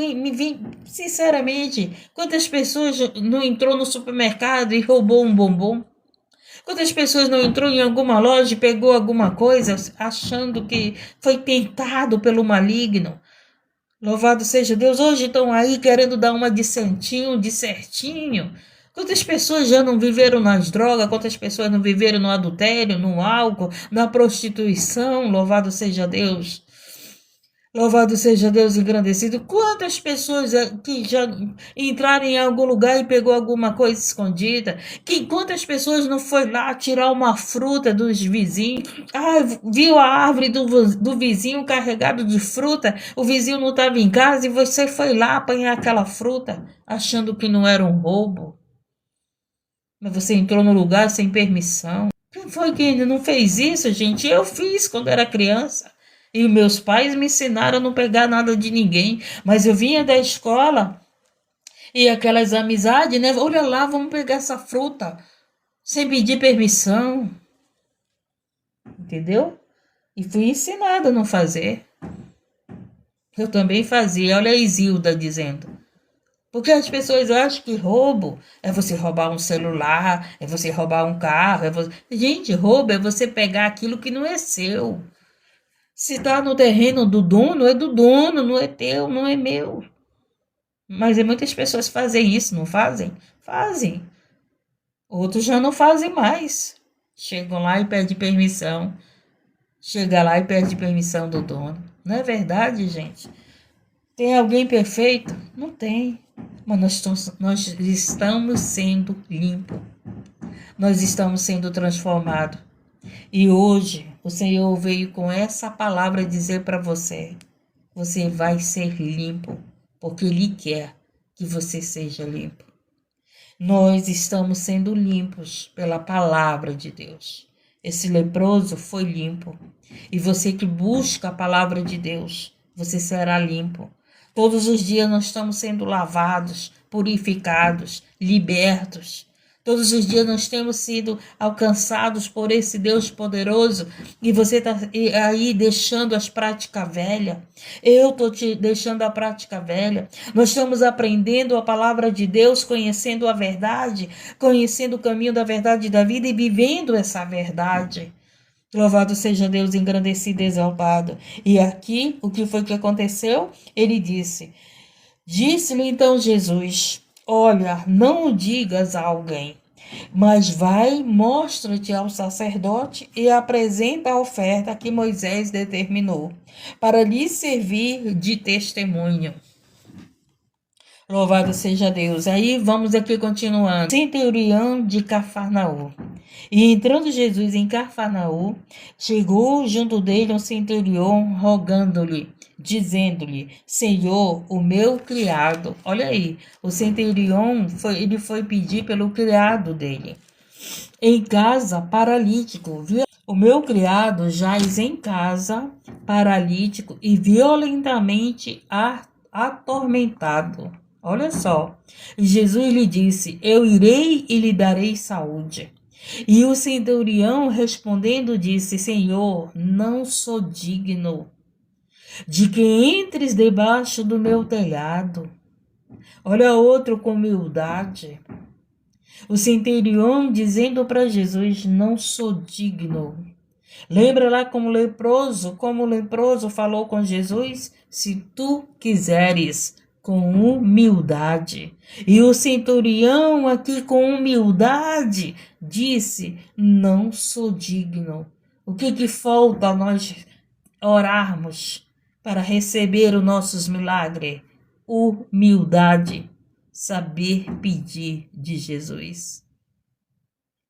sinceramente, quantas pessoas não entrou no supermercado e roubou um bombom? Quantas pessoas não entrou em alguma loja e pegou alguma coisa achando que foi tentado pelo maligno? Louvado seja Deus, hoje estão aí querendo dar uma de santinho, de certinho. Quantas pessoas já não viveram nas drogas, quantas pessoas não viveram no adultério, no álcool, na prostituição, louvado seja Deus. Louvado seja Deus engrandecido. Quantas pessoas que já entraram em algum lugar e pegou alguma coisa escondida? Quantas pessoas não foi lá tirar uma fruta dos vizinhos? Ah, viu a árvore do vizinho carregado de fruta, o vizinho não estava em casa e você foi lá apanhar aquela fruta, achando que não era um roubo. Mas você entrou no lugar sem permissão. Quem foi que ainda não fez isso, gente? Eu fiz quando era criança. E meus pais me ensinaram a não pegar nada de ninguém. Mas eu vinha da escola e aquelas amizades, né? Olha lá, vamos pegar essa fruta. Sem pedir permissão. Entendeu? E fui ensinada a não fazer. Eu também fazia. Olha a Isilda dizendo. Porque as pessoas acham que roubo é você roubar um celular, é você roubar um carro. Gente, roubo é você pegar aquilo que não é seu. Se está no terreno do dono, é do dono, não é teu, não é meu. Mas muitas pessoas fazem isso, não fazem? Fazem. Outros já não fazem mais. Chegam lá e pedem permissão. chega lá e pede permissão do dono. Não é verdade, gente? Tem alguém perfeito? Não tem. Mas nós estamos sendo limpos. Nós estamos sendo transformados. E hoje o Senhor veio com essa palavra dizer para você: você vai ser limpo, porque Ele quer que você seja limpo. Nós estamos sendo limpos pela palavra de Deus. Esse leproso foi limpo. E você que busca a palavra de Deus, você será limpo. Todos os dias nós estamos sendo lavados, purificados, libertos. Todos os dias nós temos sido alcançados por esse Deus poderoso e você está aí deixando as práticas velhas. Eu estou te deixando a prática velha. Nós estamos aprendendo a palavra de Deus, conhecendo a verdade, conhecendo o caminho da verdade e da vida e vivendo essa verdade. Louvado seja Deus, engrandecido e exaltado. E aqui, o que foi que aconteceu? Ele disse-lhe então Jesus: olha, não o digas a alguém, mas vai, mostra-te ao sacerdote e apresenta a oferta que Moisés determinou, para lhe servir de testemunho. Louvado seja Deus. Aí vamos aqui continuando. Centurião de Cafarnaum. E entrando Jesus em Cafarnaum, chegou junto dele um centurião rogando-lhe, dizendo-lhe: Senhor, o meu criado. Olha aí, o centurião foi pedir pelo criado dele. Em casa, paralítico. O meu criado jaz em casa, paralítico e violentamente atormentado. Olha só, Jesus lhe disse: eu irei e lhe darei saúde. E o centurião respondendo disse: Senhor, não sou digno de que entres debaixo do meu telhado. Olha outro com humildade. O centurião dizendo para Jesus: não sou digno. Lembra lá como o leproso falou com Jesus? Se tu quiseres, com humildade. E o centurião aqui com humildade disse: não sou digno. O que falta a nós orarmos para receber os nossos milagres? Humildade. Saber pedir de Jesus.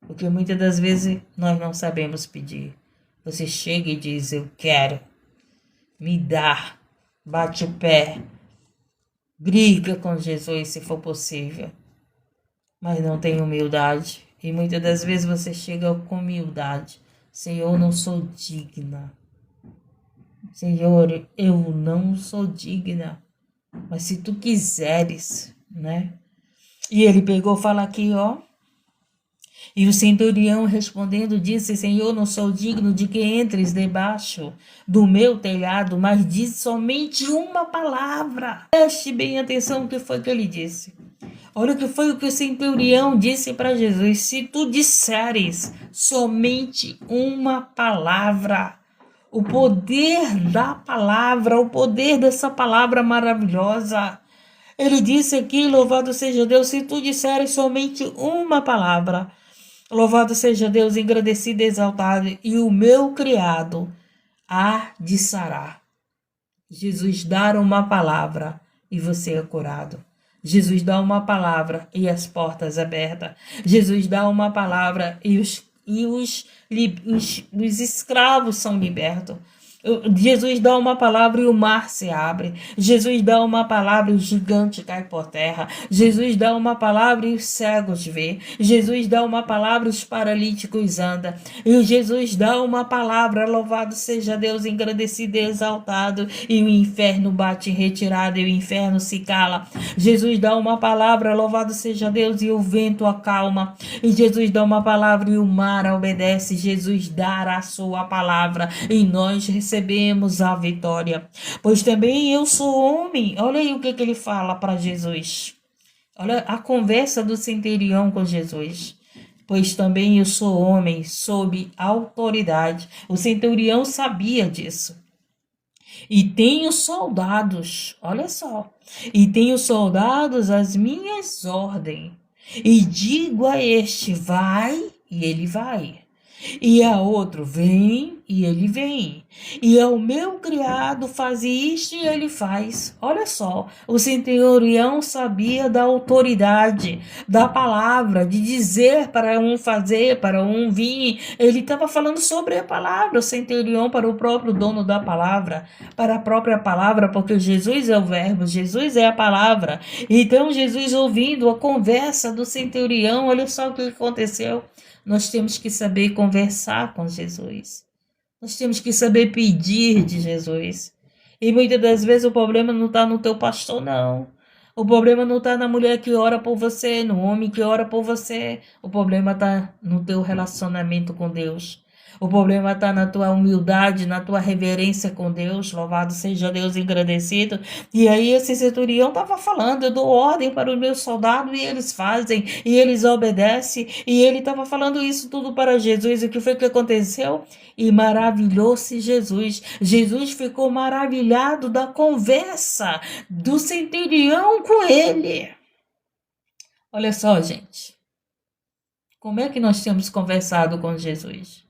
Porque muitas das vezes nós não sabemos pedir. Você chega e diz: eu quero. Me dá. Bate o pé. Briga com Jesus se for possível, mas não tem humildade. E muitas das vezes você chega com humildade: Senhor, não sou digna. Senhor, eu não sou digna. Mas se tu quiseres, né? E ele pegou, fala aqui, ó. E o centurião respondendo disse: Senhor, não sou digno de que entres debaixo do meu telhado, mas diz somente uma palavra. Preste bem atenção no que foi que ele disse. Olha o que foi o que o centurião disse para Jesus: se tu disseres somente uma palavra, o poder da palavra, o poder dessa palavra maravilhosa. Ele disse aqui: louvado seja Deus, se tu disseres somente uma palavra. Louvado seja Deus, engrandecido e exaltado, e o meu criado há de sarar. Jesus dá uma palavra e você é curado. Jesus dá uma palavra e as portas abertas. Jesus dá uma palavra e os escravos são libertos. Jesus dá uma palavra e o mar se abre. Jesus dá uma palavra e o gigante cai por terra. Jesus dá uma palavra e os cegos vê. Jesus dá uma palavra e os paralíticos andam. E Jesus dá uma palavra, louvado seja Deus, engrandecido e exaltado, e o inferno bate em retirada e o inferno se cala. Jesus dá uma palavra, louvado seja Deus, e o vento acalma. E Jesus dá uma palavra e o mar obedece. Jesus dará a sua palavra e nós recebemos a vitória. Pois também eu sou homem. Olha aí o que ele fala para Jesus. Olha a conversa do centurião com Jesus. Pois também eu sou homem sob autoridade. O centurião sabia disso. E tenho soldados, olha só. E tenho soldados às minhas ordens. E digo a este: vai, e ele vai. E a outro: vem, e ele vem. E é o meu criado faz isto e ele faz. Olha só, o centurião sabia da autoridade, da palavra, de dizer para um fazer, para um vir. Ele estava falando sobre a palavra, o centurião para o próprio dono da palavra, para a própria palavra, porque Jesus é o verbo, Jesus é a palavra. Então Jesus ouvindo a conversa do centurião, olha só o que aconteceu. Nós temos que saber conversar com Jesus. Nós temos que saber pedir de Jesus. E muitas das vezes o problema não está no teu pastor, não. O problema não está na mulher que ora por você, no homem que ora por você. O problema está no teu relacionamento com Deus. O problema está na tua humildade, na tua reverência com Deus. Louvado seja Deus, engrandecido. E aí esse centurião estava falando, eu dou ordem para os meus soldados e eles fazem, e eles obedecem. E ele estava falando isso tudo para Jesus. E o que foi que aconteceu? E maravilhou-se Jesus. Jesus ficou maravilhado da conversa do centurião com ele. Olha só, gente. Como é que nós temos conversado com Jesus?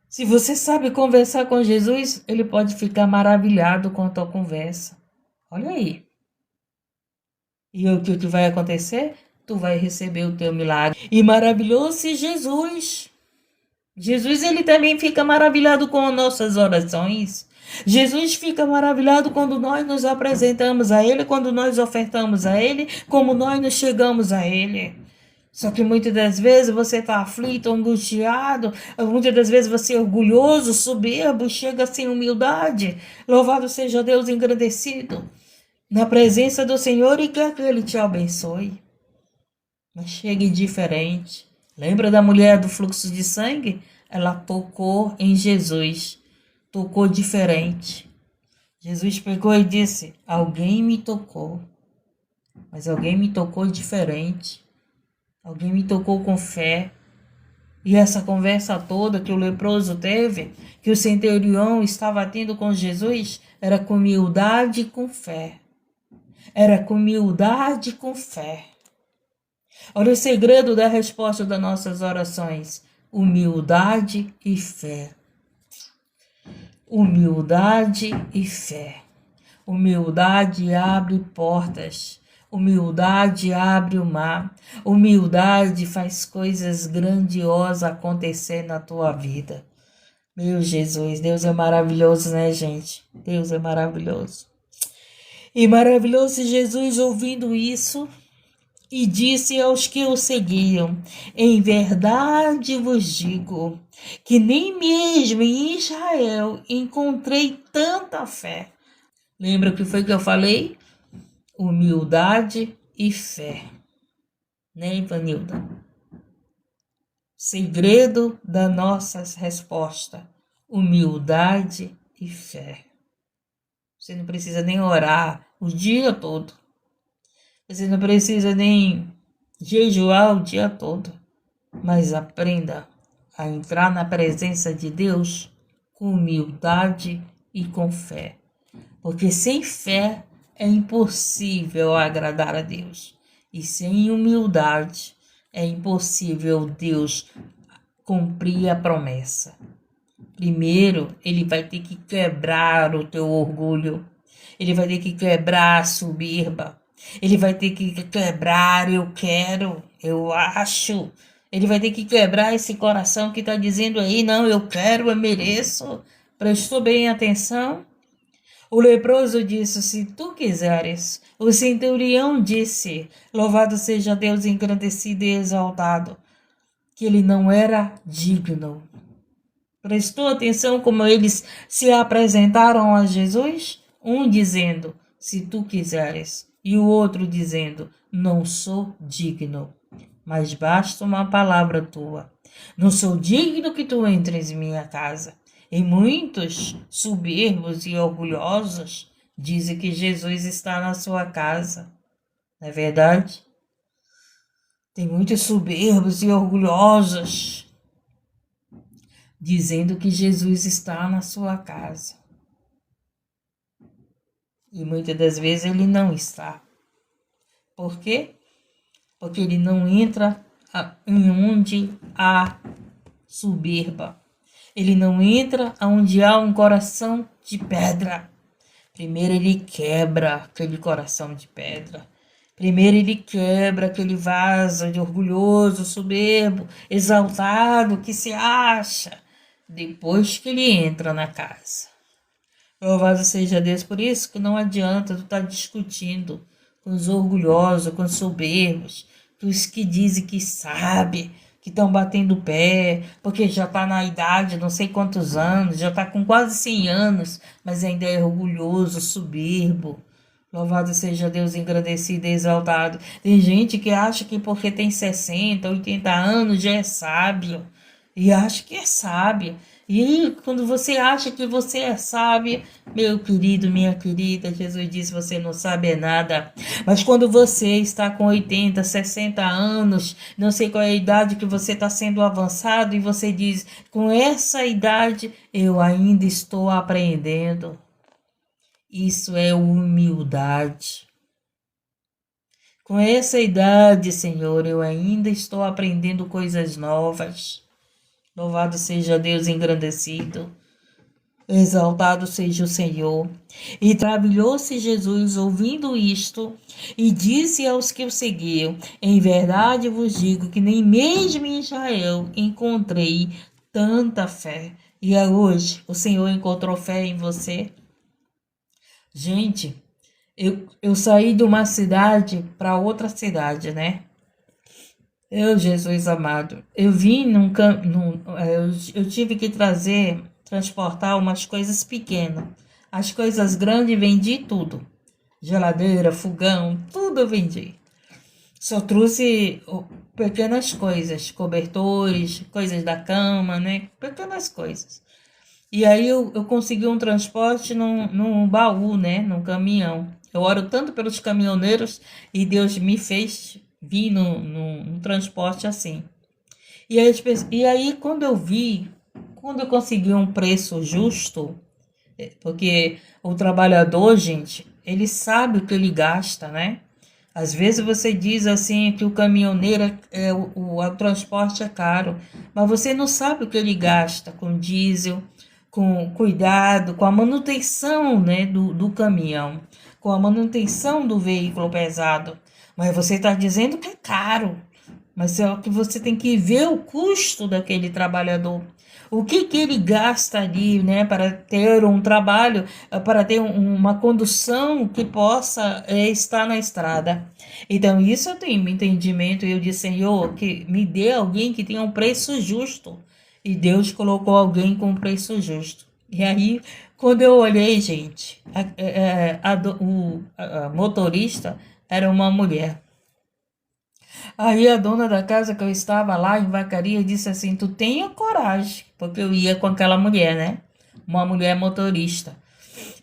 Se você sabe conversar com Jesus, ele pode ficar maravilhado com a tua conversa. Olha aí. E o que vai acontecer? Tu vai receber o teu milagre. E maravilhou-se Jesus. Jesus, ele também fica maravilhado com nossas orações. Jesus fica maravilhado quando nós nos apresentamos a ele, quando nós ofertamos a ele, como nós nos chegamos a ele. Só que muitas das vezes você está aflito, angustiado, muitas das vezes você é orgulhoso, soberbo, chega sem humildade. Louvado seja Deus, engrandecido na presença do Senhor e quer que ele te abençoe. Mas chegue diferente. Lembra da mulher do fluxo de sangue? Ela tocou em Jesus, tocou diferente. Jesus pegou e disse: alguém me tocou, mas alguém me tocou diferente. Alguém me tocou com fé. E essa conversa toda que o leproso teve, que o centurião estava tendo com Jesus, era com humildade e com fé. Era com humildade e com fé. Olha o segredo da resposta das nossas orações: humildade e fé. Humildade e fé. Humildade abre portas. Humildade abre o mar. Humildade faz coisas grandiosas acontecer na tua vida. Meu Jesus, Deus é maravilhoso, né, gente? Deus é maravilhoso. E maravilhoso Jesus ouvindo isso, e disse aos que o seguiam: em verdade vos digo que nem mesmo em Israel encontrei tanta fé. Lembra o que foi que eu falei? Humildade e fé. Né, Ivanilda? Segredo da nossa resposta: humildade e fé. Você não precisa nem orar o dia todo. Você não precisa nem jejuar o dia todo. Mas aprenda a entrar na presença de Deus com humildade e com fé. Porque sem fé é impossível agradar a Deus. E sem humildade é impossível Deus cumprir a promessa. Primeiro, ele vai ter que quebrar o teu orgulho. Ele vai ter que quebrar a soberba. Ele vai ter que quebrar eu quero, eu acho. Ele vai ter que quebrar esse coração que está dizendo aí, não, eu quero, eu mereço. Prestou bem atenção? O leproso disse: se tu quiseres. O centurião disse: louvado seja Deus, engrandecido e exaltado, que ele não era digno. Prestou atenção como eles se apresentaram a Jesus? Um dizendo: se tu quiseres, e o outro dizendo: não sou digno, mas basta uma palavra tua. Não sou digno que tu entres em minha casa. E muitos soberbos e orgulhosos dizem que Jesus está na sua casa. Não é verdade? Tem muitos soberbos e orgulhosos dizendo que Jesus está na sua casa. E muitas das vezes ele não está. Por quê? Porque ele não entra em onde há soberba. Ele não entra onde há um coração de pedra. Primeiro ele quebra aquele coração de pedra. Primeiro ele quebra aquele vaso de orgulhoso, soberbo, exaltado, que se acha. Depois que ele entra na casa. Louvado seja Deus. Por isso que não adianta tu estar discutindo com os orgulhosos, com os soberbos, com os que dizem que sabe, que estão batendo pé, porque já está na idade, não sei quantos anos, já está com quase 100 anos, mas ainda é orgulhoso, soberbo. Louvado seja Deus, engrandecido e exaltado. Tem gente que acha que porque tem 60, 80 anos já é sábio. E acha que é sábio. E quando você acha que você é sábio, meu querido, minha querida, Jesus disse, você não sabe nada. Mas quando você está com 80, 60 anos, não sei qual é a idade que você está sendo avançado, e você diz, com essa idade eu ainda estou aprendendo. Isso é humildade. Com essa idade, Senhor, eu ainda estou aprendendo coisas novas. Louvado seja Deus, engrandecido. Exaltado seja o Senhor. E maravilhou-se Jesus ouvindo isto, e disse aos que o seguiam, em verdade vos digo que nem mesmo em Israel encontrei tanta fé. E hoje o Senhor encontrou fé em você? Gente, eu saí de uma cidade para outra cidade, né? Jesus amado, eu vim eu tive que transportar umas coisas pequenas. As coisas grandes vendi tudo. Geladeira, fogão, tudo eu vendi. Só trouxe pequenas coisas, cobertores, coisas da cama, né? Pequenas coisas. E aí eu consegui um transporte num baú, né? Num caminhão. Eu oro tanto pelos caminhoneiros e Deus me fez vir num transporte assim. E aí quando eu consegui um preço justo, porque o trabalhador, gente, ele sabe o que ele gasta, né? Às vezes você diz assim que o caminhoneiro, o transporte é caro, mas você não sabe o que ele gasta com diesel, com cuidado, com a manutenção, né, do caminhão, com a manutenção do veículo pesado. Mas você está dizendo que é caro, mas é que você tem que ver o custo daquele trabalhador. O que ele gasta ali, né, para ter um trabalho, para ter uma condução que possa estar na estrada. Então, isso eu tenho entendimento. Eu disse, Senhor, que me dê alguém que tenha um preço justo. E Deus colocou alguém com um preço justo. E aí, quando eu olhei, gente, a motorista era uma mulher. Aí a dona da casa que eu estava lá em Vacaria disse assim, tu tenha coragem, porque eu ia com aquela mulher, né? Uma mulher motorista.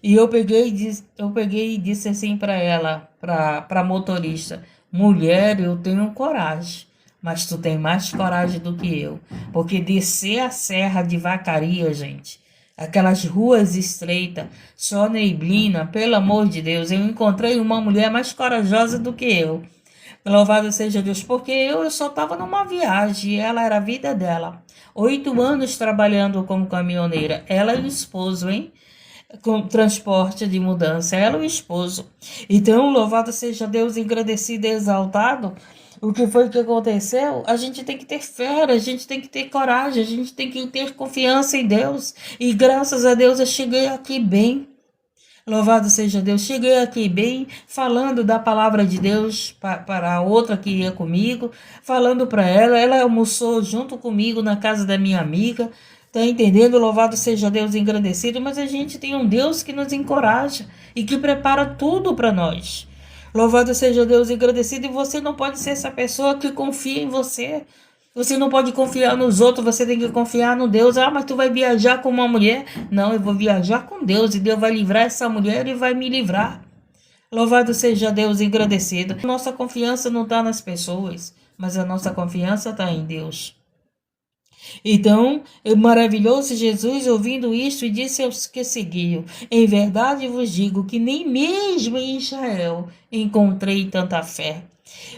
E eu peguei e disse assim para ela, para motorista, mulher, eu tenho coragem, mas tu tem mais coragem do que eu, porque descer a serra de Vacaria, gente, aquelas ruas estreitas, só neblina, pelo amor de Deus, eu encontrei uma mulher mais corajosa do que eu. Louvado seja Deus, porque eu só estava numa viagem, ela era a vida dela. 8 anos trabalhando como caminhoneira, ela e o esposo, hein? Com transporte de mudança, ela e o esposo. Então, louvado seja Deus, engrandecido e exaltado. O que foi que aconteceu? A gente tem que ter fé, a gente tem que ter coragem, a gente tem que ter confiança em Deus. E graças a Deus eu cheguei aqui bem. Louvado seja Deus, cheguei aqui bem, falando da palavra de Deus para a outra que ia comigo, falando para ela almoçou junto comigo na casa da minha amiga, tá entendendo? Louvado seja Deus, engrandecido, mas a gente tem um Deus que nos encoraja e que prepara tudo para nós. Louvado seja Deus, engrandecido, e você não pode ser essa pessoa que confia em você. Você não pode confiar nos outros, você tem que confiar no Deus. Ah, mas tu vai viajar com uma mulher? Não, eu vou viajar com Deus e Deus vai livrar essa mulher e vai me livrar. Louvado seja Deus, engrandecido. Nossa confiança não está nas pessoas, mas a nossa confiança está em Deus. Então, maravilhou-se Jesus ouvindo isto e disse aos que seguiam, em verdade vos digo que nem mesmo em Israel encontrei tanta fé.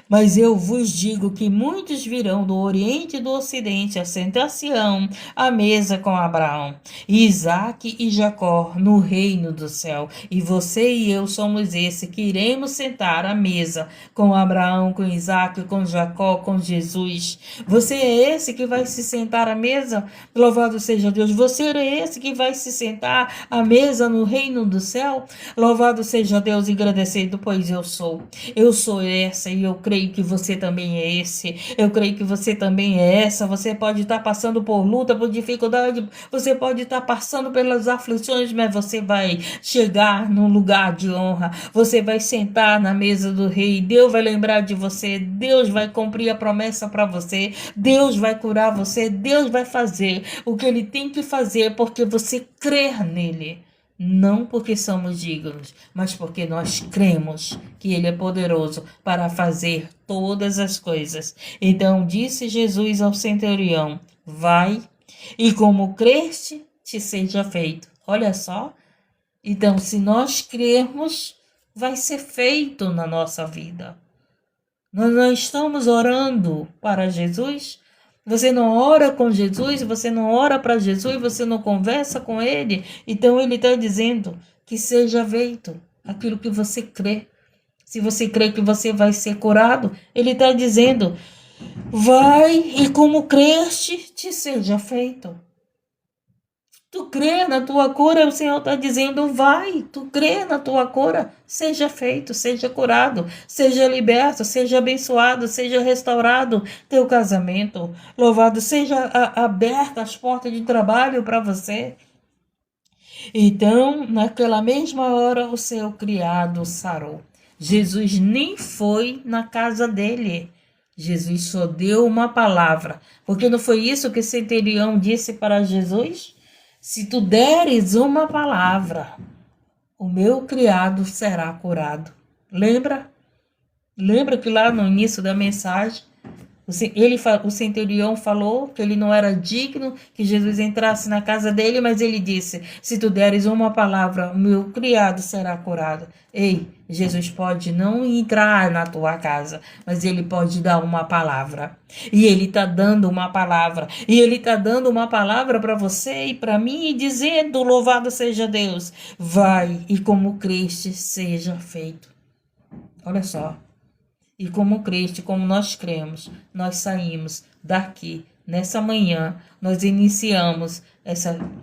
Mas eu vos digo que muitos virão do Oriente e do Ocidente, assentar-se-ão à mesa com Abraão, Isaque e Jacó no reino do céu. E você e eu somos esse que iremos sentar à mesa com Abraão, com Isaque, com Jacó, com Jesus. Você é esse que vai se sentar à mesa? Louvado seja Deus. Você é esse que vai se sentar à mesa no reino do céu? Louvado seja Deus, engrandecido, pois eu sou. Eu sou essa e eu creio que você também é esse. Eu creio que você também é essa. Você pode estar passando por luta, por dificuldade. Você pode estar passando pelas aflições, mas você vai chegar num lugar de honra. Você vai sentar na mesa do rei. Deus vai lembrar de você. Deus vai cumprir a promessa para você. Deus vai curar você. Deus vai fazer o que ele tem que fazer porque você crer nele. Não porque somos dignos, mas porque nós cremos que ele é poderoso para fazer todas as coisas. Então disse Jesus ao centurião: vai, e como creste, te seja feito. Olha só. Então, se nós crermos, vai ser feito na nossa vida. Nós não estamos orando para Jesus. Você não ora com Jesus, você não ora para Jesus, você não conversa com ele. Então ele está dizendo que seja feito aquilo que você crê. Se você crê que você vai ser curado, ele está dizendo: vai e como creste, te seja feito. Tu crê na tua cura, o Senhor está dizendo, vai, tu crê na tua cura, seja feito, seja curado, seja liberto, seja abençoado, seja restaurado teu casamento, louvado, seja aberta as portas de trabalho para você. Então, naquela mesma hora, o seu criado sarou. Jesus nem foi na casa dele. Jesus só deu uma palavra, porque não foi isso que o centurião disse para Jesus? Se tu deres uma palavra, o meu criado será curado. Lembra? Lembra que lá no início da mensagem, o centurião falou que ele não era digno que Jesus entrasse na casa dele, mas ele disse, se tu deres uma palavra, o meu criado será curado. Ei, Jesus pode não entrar na tua casa, mas ele pode dar uma palavra. E ele está dando uma palavra. E ele está dando uma palavra para você e para mim, dizendo, louvado seja Deus, vai e como creste seja feito. Olha só. E como crente, como nós cremos, nós saímos daqui, nessa manhã, nós iniciamos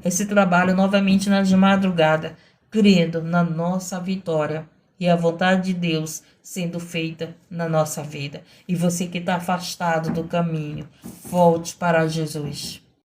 esse trabalho novamente na madrugada, crendo na nossa vitória e a vontade de Deus sendo feita na nossa vida. E você que está afastado do caminho, volte para Jesus.